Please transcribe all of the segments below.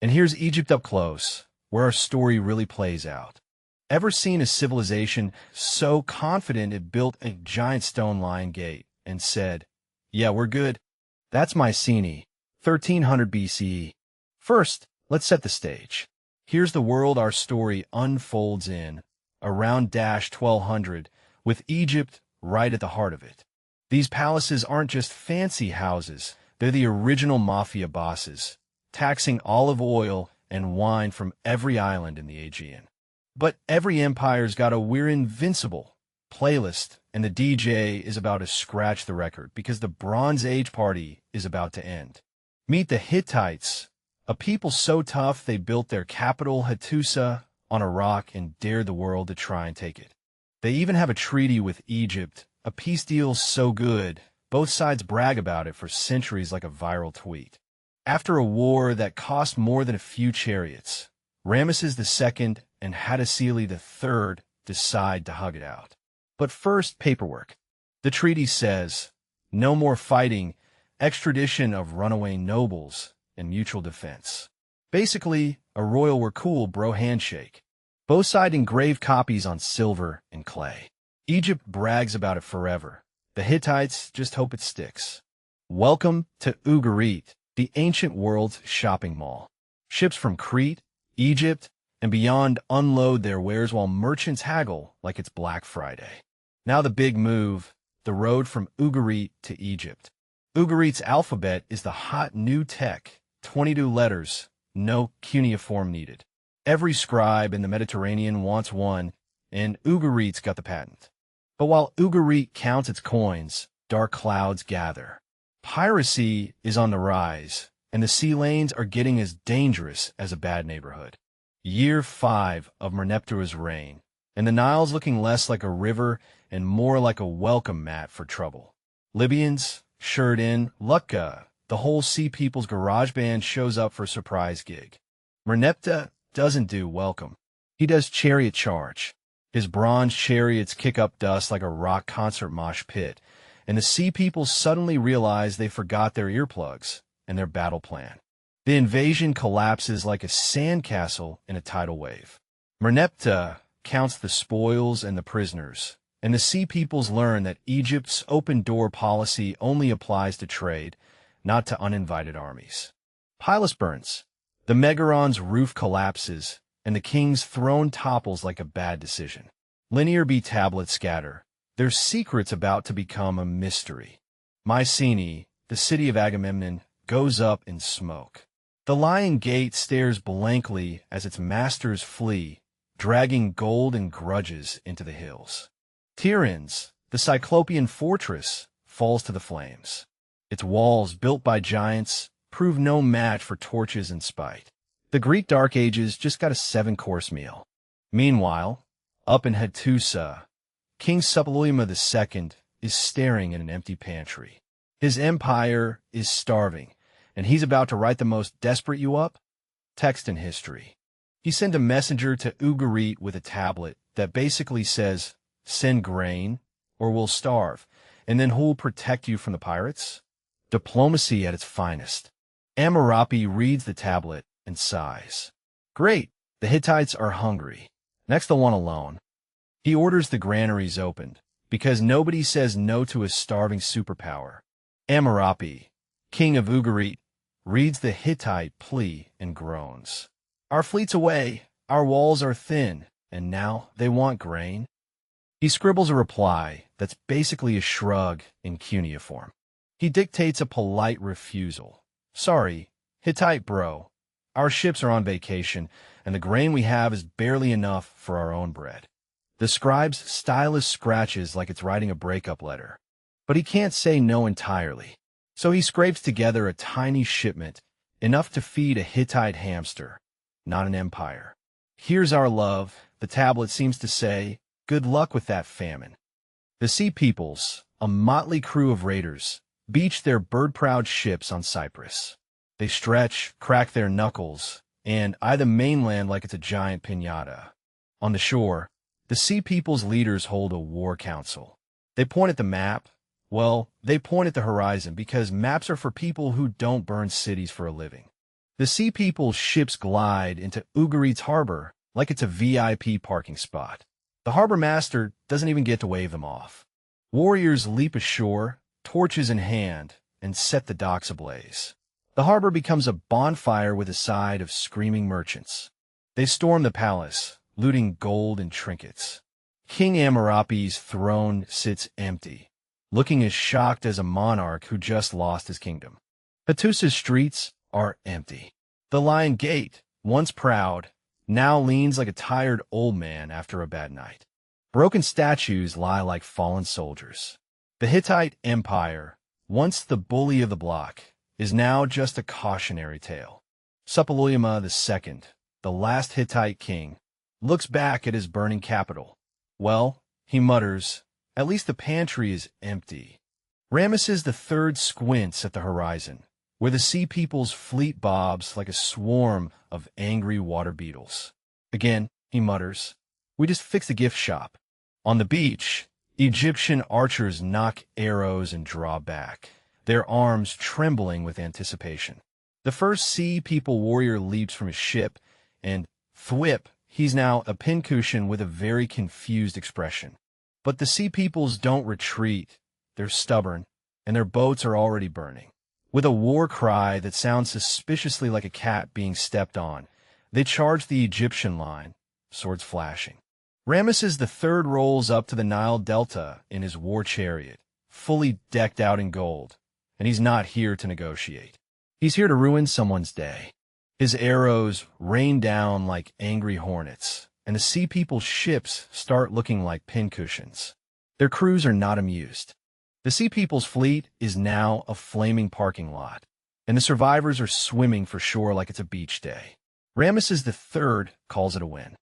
And here's Egypt up close, where our story really plays out. Ever seen a civilization so confident it built a giant stone lion gate and said, "Yeah, we're good"? That's Mycenaean, 1300 BCE. First, let's set the stage. Here's the world our story unfolds in, around 1200, with Egypt right at the heart of it. These palaces aren't just fancy houses, they're the original mafia bosses, taxing olive oil and wine from every island in the Aegean. But every empire's got a "we're invincible" playlist, and the DJ is about to scratch the record because the Bronze Age party is about to end. Meet the Hittites, a people so tough they built their capital, Hattusa, on a rock and dared the world to try and take it. They even have a treaty with Egypt, a peace deal so good, both sides brag about it for centuries like a viral tweet. After a war that cost more than a few chariots, Ramesses II and Hattusa III decide to hug it out. But first, paperwork. The treaty says, no more fighting, extradition of runaway nobles, and mutual defense. Basically, a royal "we're cool, bro" handshake. Both sides engrave copies on silver and clay. Egypt brags about it forever. The Hittites just hope it sticks. Welcome to Ugarit, the ancient world's shopping mall. Ships from Crete, Egypt, and beyond unload their wares while merchants haggle like it's Black Friday. Now the big move, the road from Ugarit to Egypt. Ugarit's alphabet is the hot new tech, 22 letters, no cuneiform needed. Every scribe in the Mediterranean wants one, and Ugarit's got the patent. But while Ugarit counts its coins, dark clouds gather. Piracy is on the rise, and the sea lanes are getting as dangerous as a bad neighborhood. Year 5 of Merneptah's reign, and the Nile's looking less like a river and more like a welcome mat for trouble. Libyans, shirt in, Lucca, the whole Sea People's garage band shows up for a surprise gig. Merneptah doesn't do welcome. He does chariot charge. His bronze chariots kick up dust like a rock concert mosh pit, and the Sea People suddenly realize they forgot their earplugs and their battle plan. The invasion collapses like a sandcastle in a tidal wave. Merneptah counts the spoils and the prisoners, and the Sea Peoples learn that Egypt's open-door policy only applies to trade, not to uninvited armies. Palace burns. The Megaron's roof collapses, and the king's throne topples like a bad decision. Linear B tablets scatter, their secrets about to become a mystery. Mycenaean, the city of Agamemnon, goes up in smoke. The Lion Gate stares blankly as its masters flee, dragging gold and grudges into the hills. Tiryns, the Cyclopean fortress, falls to the flames. Its walls, built by giants, prove no match for torches and spite. The Greek Dark Ages just got a 7-course meal. Meanwhile, up in Hattusa, King Suppiluliuma II is staring at an empty pantry. His empire is starving, and he's about to write the most desperate you up text in history. He sent a messenger to Ugarit with a tablet that basically says, "Send grain, or we'll starve, and then who'll protect you from the pirates?" Diplomacy at its finest. Amurapi reads the tablet and sighs. Great, the Hittites are hungry. Next they'll want a loan. He orders the granaries opened, because nobody says no to a starving superpower. Amurapi, king of Ugarit, reads the Hittite Plea and groans. Our fleet's away, our walls are thin, and now they want grain. He scribbles a reply that's basically a shrug in cuneiform. He dictates a polite refusal. Sorry, Hittite bro, our ships are on vacation, and the grain we have is barely enough for our own bread. The scribe's stylus scratches like it's writing a breakup letter. But he can't say no entirely, so he scrapes together a tiny shipment, enough to feed a Hittite hamster, not an empire. Here's our love, the tablet seems to say. Good luck with that famine. The Sea Peoples, a motley crew of raiders, beach their bird-proud ships on Cyprus. They stretch, crack their knuckles, and eye the mainland like it's a giant piñata. On the shore, the Sea Peoples leaders hold a war council. They point at the map. Well, they point at the horizon because maps are for people who don't burn cities for a living. The Sea People's ships glide into Ugarit's harbor like it's a VIP parking spot. The harbor master doesn't even get to wave them off. Warriors leap ashore, torches in hand, and set the docks ablaze. The harbor becomes a bonfire with a side of screaming merchants. They storm the palace, looting gold and trinkets. King Amurapi's throne sits empty, looking as shocked as a monarch who just lost his kingdom. Hattusa's streets are empty. The Lion Gate, once proud, now leans like a tired old man after a bad night. Broken statues lie like fallen soldiers. The Hittite Empire, once the bully of the block, is now just a cautionary tale. Suppiluliuma II, the last Hittite king, looks back at his burning capital. Well, he mutters, at least the pantry is empty. Ramesses III squints at the horizon, where the Sea People's fleet bobs like a swarm of angry water beetles. Again, he mutters, we just fixed the gift shop. On the beach, Egyptian archers knock arrows and draw back, their arms trembling with anticipation. The first Sea People warrior leaps from his ship, and thwip, he's now a pincushion with a very confused expression. But the Sea Peoples don't retreat. They're stubborn, and their boats are already burning. With a war cry that sounds suspiciously like a cat being stepped on, they charge the Egyptian line, swords flashing. Ramesses III rolls up to the Nile Delta in his war chariot, fully decked out in gold, and he's not here to negotiate. He's here to ruin someone's day. His arrows rain down like angry hornets, and the Sea People's ships start looking like pincushions. Their crews are not amused. The Sea People's fleet is now a flaming parking lot, and the survivors are swimming for shore like it's a beach day. Ramesses III calls it a win.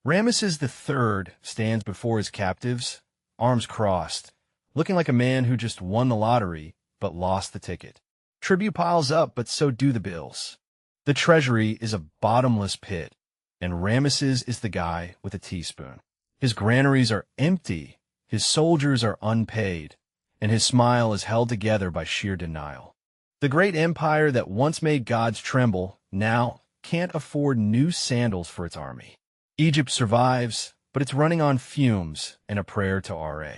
Ramesses III stands before his captives, arms crossed, looking like a man who just won the lottery but lost the ticket. Tribute piles up, but so do the bills. The treasury is a bottomless pit, and Ramesses is the guy with a teaspoon. His granaries are empty, his soldiers are unpaid, and his smile is held together by sheer denial. The great empire that once made gods tremble now can't afford new sandals for its army. Egypt survives, but it's running on fumes and a prayer to Ra.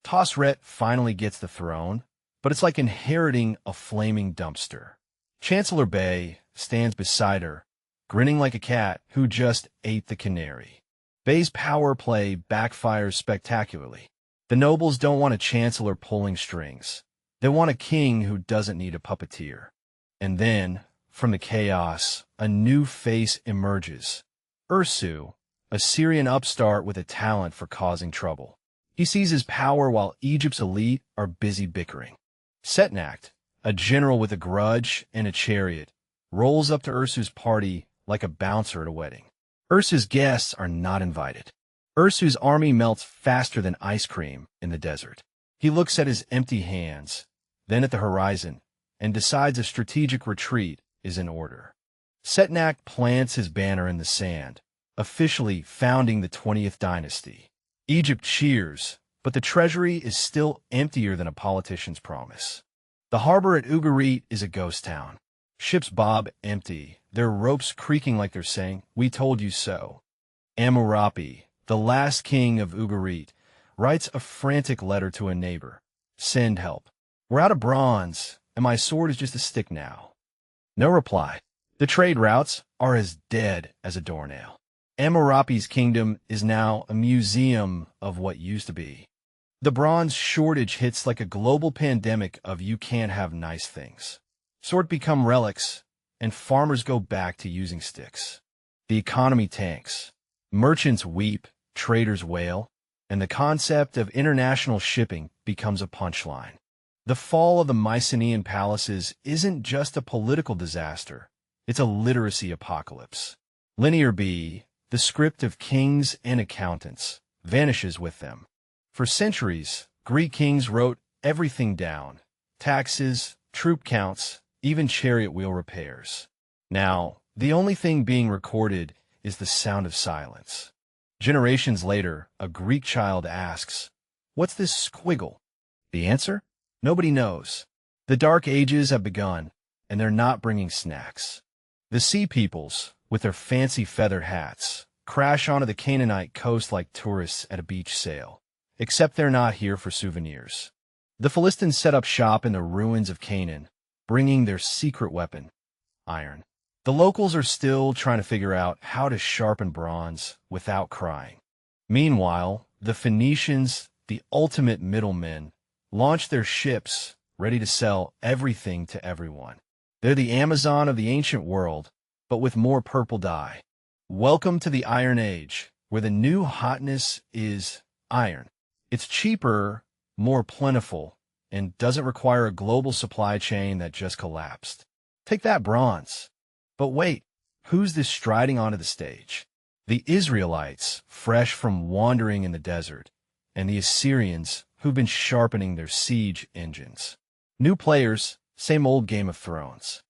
Tausret finally gets the throne, but it's like inheriting a flaming dumpster. Chancellor Bey stands beside her, grinning like a cat who just ate the canary. Bey's power play backfires spectacularly. The nobles don't want a chancellor pulling strings. They want a king who doesn't need a puppeteer. And then, from the chaos, a new face emerges. Ursu, a Syrian upstart with a talent for causing trouble. He seizes power while Egypt's elite are busy bickering. Setnakhte, a general with a grudge and a chariot, rolls up to Ursu's party like a bouncer at a wedding. Ursu's guests are not invited. Ursu's army melts faster than ice cream in the desert. He looks at his empty hands, then at the horizon, and decides a strategic retreat is in order. Setnakhte plants his banner in the sand, officially founding the 20th dynasty. Egypt cheers, but the treasury is still emptier than a politician's promise. The harbor at Ugarit is a ghost town. Ships bob empty, their ropes creaking like they're saying, "We told you so." Amurapi, the last king of Ugarit, writes a frantic letter to a neighbor. "Send help. We're out of bronze, and my sword is just a stick now." No reply. The trade routes are as dead as a doornail. Amurapi's kingdom is now a museum of what used to be. The bronze shortage hits like a global pandemic of you can't have nice things. Swords become relics, and farmers go back to using sticks. The economy tanks. Merchants weep, traders wail, and the concept of international shipping becomes a punchline. The fall of the Mycenaean palaces isn't just a political disaster, it's a literacy apocalypse. Linear B, the script of kings and accountants, vanishes with them. For centuries, Greek kings wrote everything down: taxes, troop counts, even chariot wheel repairs. Now, the only thing being recorded is the sound of silence. Generations later, a Greek child asks, "What's this squiggle?" The answer? Nobody knows. The Dark Ages have begun, and they're not bringing snacks. The sea peoples, with their fancy feather hats, crash onto the Canaanite coast like tourists at a beach sale. Except they're not here for souvenirs. The Philistines set up shop in the ruins of Canaan, bringing their secret weapon, iron. The locals are still trying to figure out how to sharpen bronze without crying. Meanwhile, the Phoenicians, the ultimate middlemen, launch their ships, ready to sell everything to everyone. They're the Amazon of the ancient world, but with more purple dye. Welcome to the Iron Age, where the new hotness is iron. It's cheaper, more plentiful, and doesn't require a global supply chain that just collapsed. Take that bronze. But wait, who's this striding onto the stage? The Israelites, fresh from wandering in the desert, and the Assyrians, who've been sharpening their siege engines. New players, same old Game of Thrones.